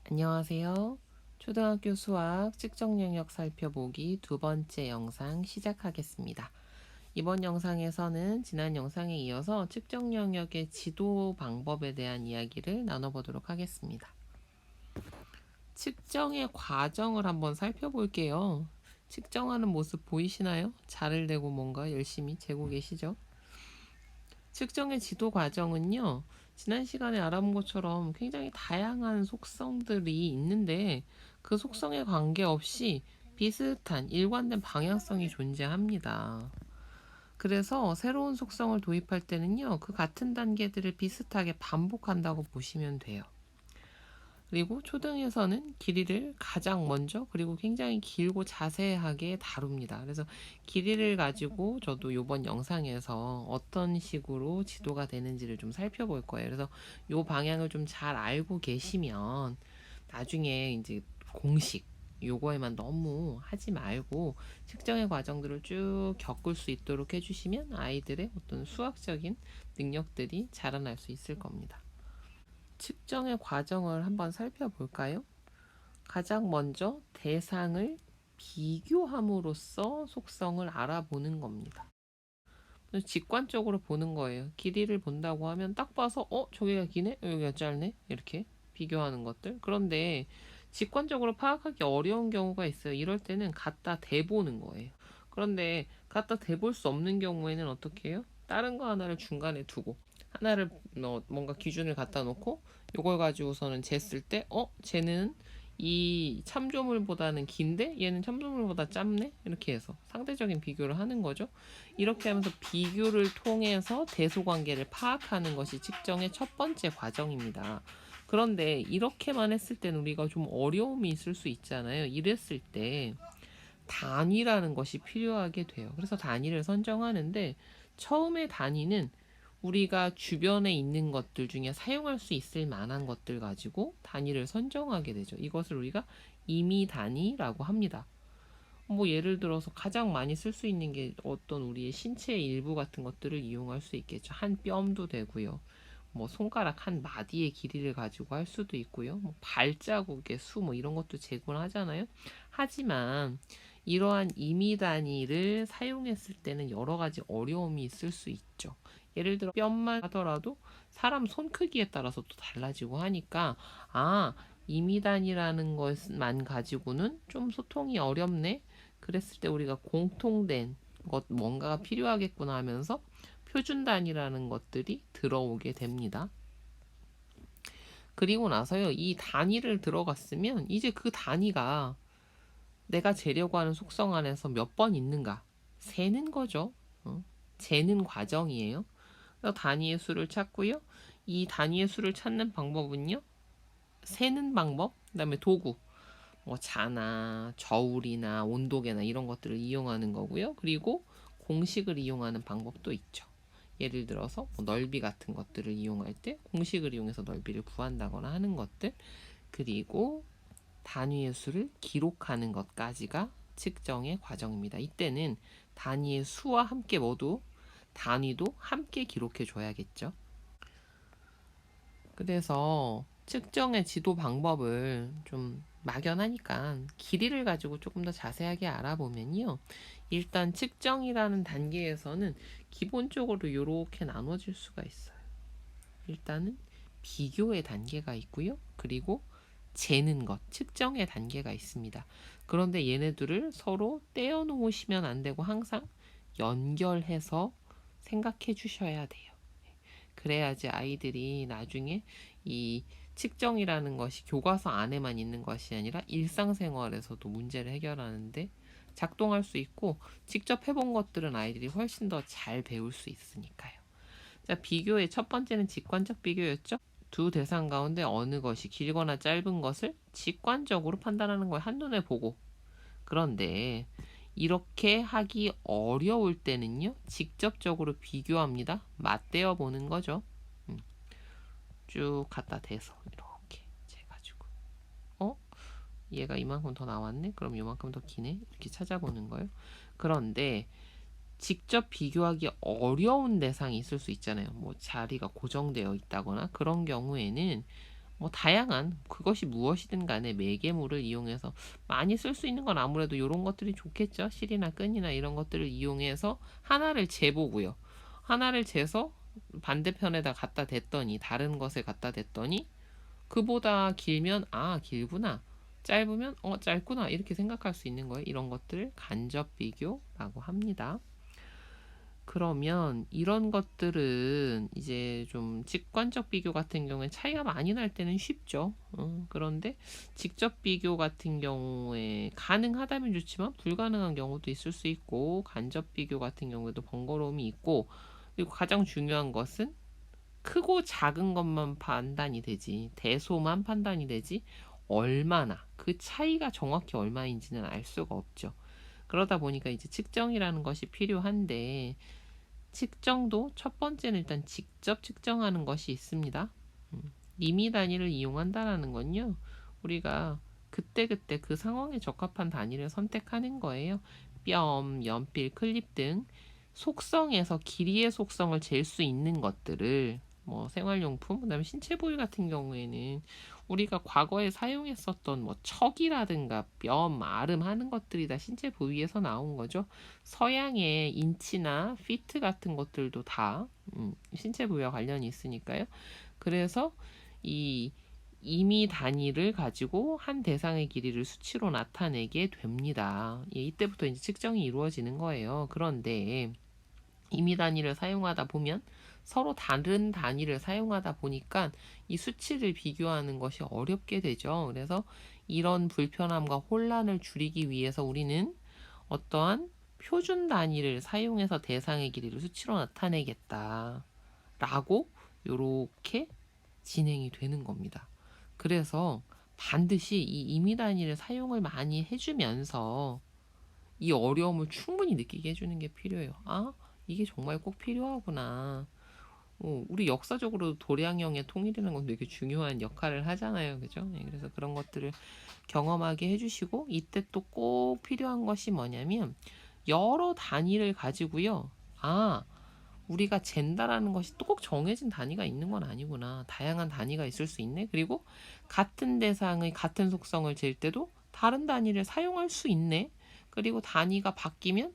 안녕하세요. 초등학교 수학 측정 영역 살펴보기 두 번째 영상 시작하겠습니다. 이번 영상에서는 지난 영상에 이어서 측정 영역의 지도 방법에 대한 이야기를 나눠보도록 하겠습니다. 측정의 과정을 한번 살펴볼게요. 측정하는 모습 보이시나요? 자를 대고 뭔가 열심히 재고 계시죠? 측정의 지도 과정은요, 지난 시간에 알아본 것처럼 굉장히 다양한 속성들이 있는데 그 속성에 관계없이 비슷한 일관된 방향성이 존재합니다. 그래서 새로운 속성을 도입할 때는요, 그 같은 단계들을 비슷하게 반복한다고 보시면 돼요. 그리고 초등에서는 길이를 가장 먼저 그리고 굉장히 길고 자세하게 다룹니다. 그래서 길이를 가지고 저도 이번 영상에서 어떤 식으로 지도가 되는지를 좀 살펴볼 거예요. 그래서 이 방향을 좀 잘 알고 계시면 나중에 이제 공식 요거에만 너무 하지 말고 측정의 과정들을 쭉 겪을 수 있도록 해주시면 아이들의 어떤 수학적인 능력들이 자라날 수 있을 겁니다. 측정의 과정을 한번 살펴볼까요? 가장 먼저 대상을 비교함으로써 속성을 알아보는 겁니다. 직관적으로 보는 거예요. 길이를 본다고 하면 딱 봐서 저기가 기네? 여기가 짧네? 이렇게 비교하는 것들. 그런데 직관적으로 파악하기 어려운 경우가 있어요. 이럴 때는 갖다 대보는 거예요. 그런데 갖다 대볼 수 없는 경우에는 어떻게 해요? 다른 거 하나를 중간에 두고 하나를 뭔가 기준을 갖다 놓고 이걸 가지고서는 쟀을 때 쟤는 이 참조물보다는 긴데 얘는 참조물보다 짧네? 이렇게 해서 상대적인 비교를 하는 거죠. 이렇게 하면서 비교를 통해서 대소관계를 파악하는 것이 측정의 첫 번째 과정입니다. 그런데 이렇게만 했을 때는 우리가 좀 어려움이 있을 수 있잖아요. 이랬을 때 단위라는 것이 필요하게 돼요. 그래서 단위를 선정하는데 처음에 단위는 우리가 주변에 있는 것들 중에 사용할 수 있을 만한 것들 가지고 단위를 선정하게 되죠. 이것을 우리가 임의 단위라고 합니다. 뭐 예를 들어서 가장 많이 쓸 수 있는 게 어떤 우리의 신체의 일부 같은 것들을 이용할 수 있겠죠. 한 뼘도 되고요. 뭐 손가락 한 마디의 길이를 가지고 할 수도 있고요. 뭐 발자국의 수 뭐 이런 것도 제공하잖아요. 하지만 이러한 임의 단위를 사용했을 때는 여러 가지 어려움이 있을 수 있죠. 예를 들어 뼘만 하더라도 사람 손 크기에 따라서 또 달라지고 하니까 임의 단위라는 것만 가지고는 좀 소통이 어렵네. 그랬을 때 우리가 공통된 것 뭔가가 필요하겠구나 하면서 표준 단위라는 것들이 들어오게 됩니다. 그리고 나서요, 이 단위를 들어갔으면 이제 그 단위가 내가 재려고 하는 속성 안에서 몇 번 있는가 세는 거죠. 재는 과정이에요. 그래서 단위의 수를 찾고요. 이 단위의 수를 찾는 방법은요, 세는 방법, 그다음에 도구, 뭐 자나 저울이나 온도계나 이런 것들을 이용하는 거고요. 그리고 공식을 이용하는 방법도 있죠. 예를 들어서 뭐 넓이 같은 것들을 이용할 때 공식을 이용해서 넓이를 구한다거나 하는 것들, 그리고 단위의 수를 기록하는 것까지가 측정의 과정입니다. 이때는 단위의 수와 함께 모두 단위도 함께 기록해 줘야겠죠. 그래서 측정의 지도 방법을 좀 막연하니까 길이를 가지고 조금 더 자세하게 알아보면요. 일단 측정이라는 단계에서는 기본적으로 이렇게 나눠질 수가 있어요. 일단은 비교의 단계가 있고요. 그리고 재는 것, 측정의 단계가 있습니다. 그런데 얘네들을 서로 떼어 놓으시면 안 되고 항상 연결해서 생각해 주셔야 돼요. 그래야지 아이들이 나중에 이 측정이라는 것이 교과서 안에만 있는 것이 아니라 일상생활에서도 문제를 해결하는데 작동할 수 있고 직접 해본 것들은 아이들이 훨씬 더 잘 배울 수 있으니까요. 자, 비교의 첫 번째는 직관적 비교였죠. 두 대상 가운데 어느 것이 길거나 짧은 것을 직관적으로 판단하는 걸 한눈에 보고, 그런데 이렇게 하기 어려울 때는요, 직접적으로 비교합니다. 맞대어 보는 거죠. 쭉 갖다 대서 이렇게 재가지고 얘가 이만큼 더 나왔네? 그럼 이만큼 더 기네? 이렇게 찾아보는 거예요. 그런데 직접 비교하기 어려운 대상이 있을 수 있잖아요. 뭐 자리가 고정되어 있다거나 그런 경우에는 뭐 다양한 그것이 무엇이든 간에 매개물을 이용해서 많이 쓸 수 있는 건 아무래도 이런 것들이 좋겠죠. 실이나 끈이나 이런 것들을 이용해서 하나를 재보고요. 하나를 재서 반대편에다 갖다 댔더니 다른 것을 갖다 댔더니 그보다 길면 아 길구나, 짧으면 짧구나 이렇게 생각할 수 있는 거예요. 이런 것들을 간접 비교라고 합니다. 그러면 이런 것들은 이제 좀 직관적 비교 같은 경우에 차이가 많이 날 때는 쉽죠. 그런데 직접 비교 같은 경우에 가능하다면 좋지만 불가능한 경우도 있을 수 있고, 간접 비교 같은 경우에도 번거로움이 있고, 그리고 가장 중요한 것은 크고 작은 것만 판단이 되지, 대소만 판단이 되지, 얼마나 그 차이가 정확히 얼마인지는 알 수가 없죠. 그러다 보니까 이제 측정이라는 것이 필요한데, 측정도 첫 번째는 일단 직접 측정하는 것이 있습니다. 임의 단위를 이용한다라는 건요, 우리가 그때그때 그 상황에 적합한 단위를 선택하는 거예요. 뼘, 연필, 클립 등 속성에서 길이의 속성을 잴 수 있는 것들을, 뭐 생활용품, 그다음에 신체 부위 같은 경우에는 우리가 과거에 사용했었던 뭐 척이라든가 뼘, 아름 하는 것들이 다 신체 부위에서 나온 거죠. 서양의 인치나 피트 같은 것들도 다 신체 부위와 관련이 있으니까요. 그래서 이 임의 단위를 가지고 한 대상의 길이를 수치로 나타내게 됩니다. 예, 이때부터 이제 측정이 이루어지는 거예요. 그런데 임의 단위를 사용하다 보면 서로 다른 단위를 사용하다 보니까 이 수치를 비교하는 것이 어렵게 되죠. 그래서 이런 불편함과 혼란을 줄이기 위해서 우리는 어떠한 표준 단위를 사용해서 대상의 길이를 수치로 나타내겠다 라고 요렇게 진행이 되는 겁니다. 그래서 반드시 이 임의 단위를 사용을 많이 해주면서 이 어려움을 충분히 느끼게 해주는 게 필요해요. 아, 이게 정말 꼭 필요하구나. 우리 역사적으로 도량형의 통일이라는 건 되게 중요한 역할을 하잖아요. 그죠? 네, 그래서 그런 것들을 경험하게 해주시고, 이때 또 꼭 필요한 것이 뭐냐면 여러 단위를 가지고요. 아, 우리가 잰다라는 것이 또 꼭 정해진 단위가 있는 건 아니구나. 다양한 단위가 있을 수 있네. 그리고 같은 대상의 같은 속성을 잴 때도 다른 단위를 사용할 수 있네. 그리고 단위가 바뀌면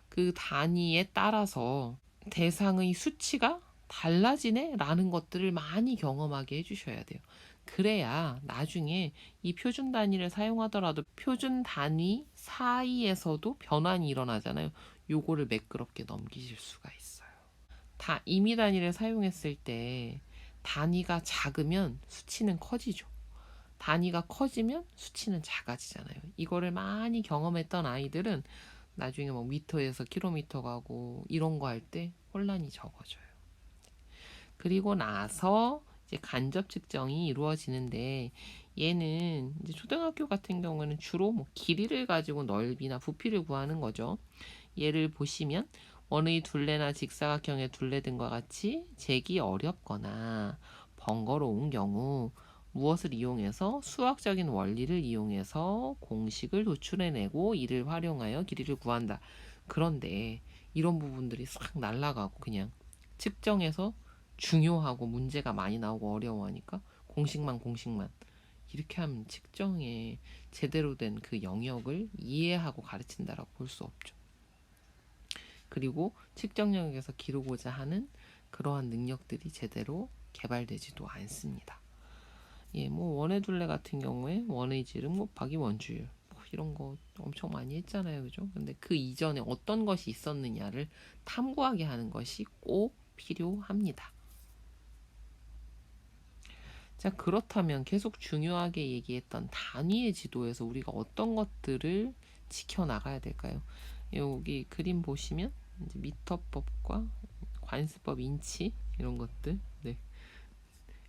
그 단위에 따라서 대상의 수치가 달라지네 라는 것들을 많이 경험하게 해주셔야 돼요. 그래야 나중에 이 표준 단위를 사용하더라도 표준 단위 사이에서도 변환이 일어나잖아요. 요거를 매끄럽게 넘기실 수가 있어요. 다 임의 단위를 사용했을 때 단위가 작으면 수치는 커지죠. 단위가 커지면 수치는 작아지잖아요. 이거를 많이 경험했던 아이들은 나중에 뭐 미터에서 킬로미터 가고 이런 거 할 때 혼란이 적어져요. 그리고 나서 이제 간접 측정이 이루어지는데, 얘는 이제 초등학교 같은 경우는 주로 뭐 길이를 가지고 넓이나 부피를 구하는 거죠. 얘를 보시면 원의 둘레나 직사각형의 둘레 등과 같이 재기 어렵거나 번거로운 경우 무엇을 이용해서 수학적인 원리를 이용해서 공식을 도출해내고 이를 활용하여 길이를 구한다. 그런데 이런 부분들이 싹 날아가고 그냥 측정해서 중요하고 문제가 많이 나오고 어려워하니까 공식만 이렇게 하면 측정에 제대로 된 그 영역을 이해하고 가르친다라고 볼 수 없죠. 그리고 측정 영역에서 기르고자 하는 그러한 능력들이 제대로 개발되지도 않습니다. 예, 뭐 원의 둘레 같은 경우에 원의 지름 곱하기 원주율 뭐 이런 거 엄청 많이 했잖아요, 그죠? 근데 그 이전에 어떤 것이 있었느냐를 탐구하게 하는 것이 꼭 필요합니다. 자, 그렇다면 계속 중요하게 얘기했던 단위의 지도에서 우리가 어떤 것들을 지켜나가야 될까요? 여기 그림 보시면 이제 미터법과 관습법, 인치 이런 것들, 네,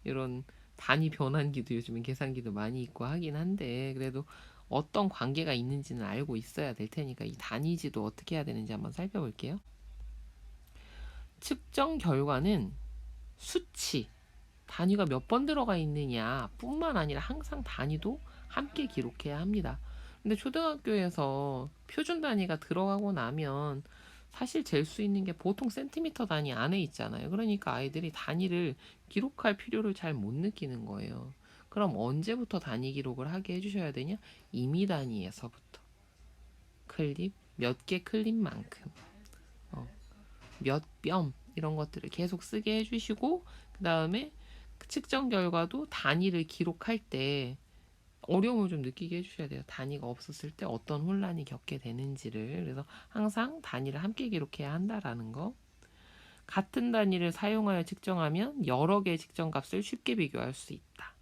이런 단위 변환기도 요즘엔 계산기도 많이 있고 하긴 한데, 그래도 어떤 관계가 있는지는 알고 있어야 될 테니까 이 단위지도 어떻게 해야 되는지 한번 살펴볼게요. 측정 결과는 수치, 단위가 몇 번 들어가 있느냐 뿐만 아니라 항상 단위도 함께 기록해야 합니다. 근데 초등학교에서 표준 단위가 들어가고 나면 사실 잴 수 있는 게 보통 센티미터 단위 안에 있잖아요. 그러니까 아이들이 단위를 기록할 필요를 잘 못 느끼는 거예요. 그럼 언제부터 단위 기록을 하게 해주셔야 되냐? 임의 단위에서부터. 클립, 몇 개 클립만큼, 몇 뼘 이런 것들을 계속 쓰게 해주시고, 그 다음에 측정 결과도 단위를 기록할 때 어려움을 좀 느끼게 해주셔야 돼요. 단위가 없었을 때 어떤 혼란이 겪게 되는지를. 그래서 항상 단위를 함께 기록해야 한다라는 거. 같은 단위를 사용하여 측정하면 여러 개의 측정값을 쉽게 비교할 수 있다.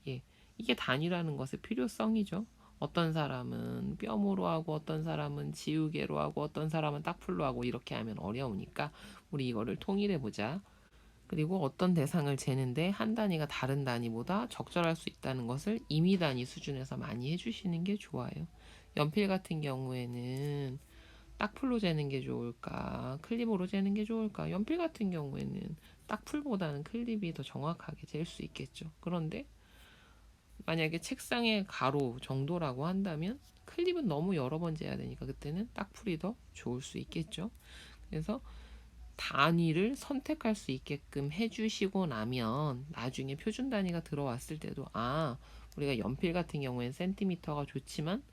예, 이게 단위라는 것의 필요성이죠. 어떤 사람은 뼘으로 하고 어떤 사람은 지우개로 하고 어떤 사람은 딱풀로 하고 이렇게 하면 어려우니까 우리 이거를 통일해 보자. 그리고 어떤 대상을 재는데 한 단위가 다른 단위보다 적절할 수 있다는 것을 임의 단위 수준에서 많이 해주시는 게 좋아요. 연필 같은 경우에는 딱풀로 재는 게 좋을까? 클립으로 재는 게 좋을까? 연필 같은 경우에는 딱풀보다는 클립이 더 정확하게 잴 수 있겠죠. 그런데 만약에 책상의 가로 정도라고 한다면 클립은 너무 여러 번 재야 되니까 그때는 딱풀이 더 좋을 수 있겠죠. 그래서 단위를 선택할 수 있게끔 해주시고 나면 나중에 표준 단위가 들어왔을 때도 우리가 연필 같은 경우엔 센티미터가 좋지만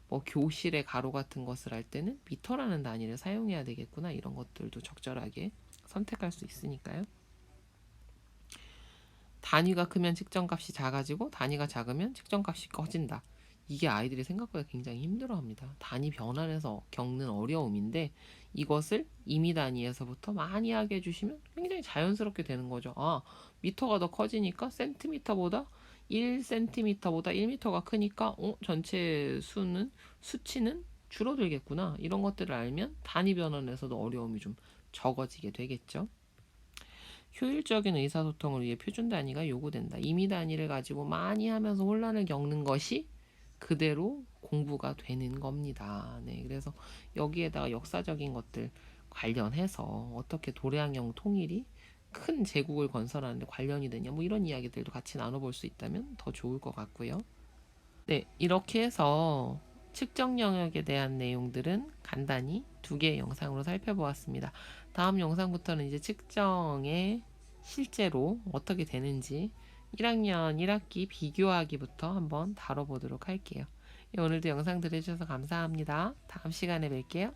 뭐 교실의 가로 같은 것을 할 때는 미터라는 단위를 사용해야 되겠구나, 이런 것들도 적절하게 선택할 수 있으니까요. 단위가 크면 측정값이 작아지고 단위가 작으면 측정값이 커진다. 이게 아이들이 생각보다 굉장히 힘들어합니다. 단위 변환에서 겪는 어려움인데 이것을 임의 단위에서부터 많이 하게 해주시면 굉장히 자연스럽게 되는 거죠. 미터가 더 커지니까 센티미터보다 1cm보다 1m가 크니까 전체 수치는 줄어들겠구나. 이런 것들을 알면 단위 변환에서도 어려움이 좀 적어지게 되겠죠. 효율적인 의사소통을 위해 표준 단위가 요구된다. 임의 단위를 가지고 많이 하면서 혼란을 겪는 것이 그대로 공부가 되는 겁니다. 네, 그래서 여기에다가 역사적인 것들 관련해서 어떻게 도량형 통일이 큰 제국을 건설하는데 관련이 되냐, 뭐 이런 이야기들도 같이 나눠볼 수 있다면 더 좋을 것 같고요. 네, 이렇게 해서 측정 영역에 대한 내용들은 간단히 2개의 영상으로 살펴보았습니다. 다음 영상부터는 이제 측정에 실제로 어떻게 되는지 1학년 1학기 비교하기부터 한번 다뤄보도록 할게요. 오늘도 영상 들어주셔서 감사합니다. 다음 시간에 뵐게요.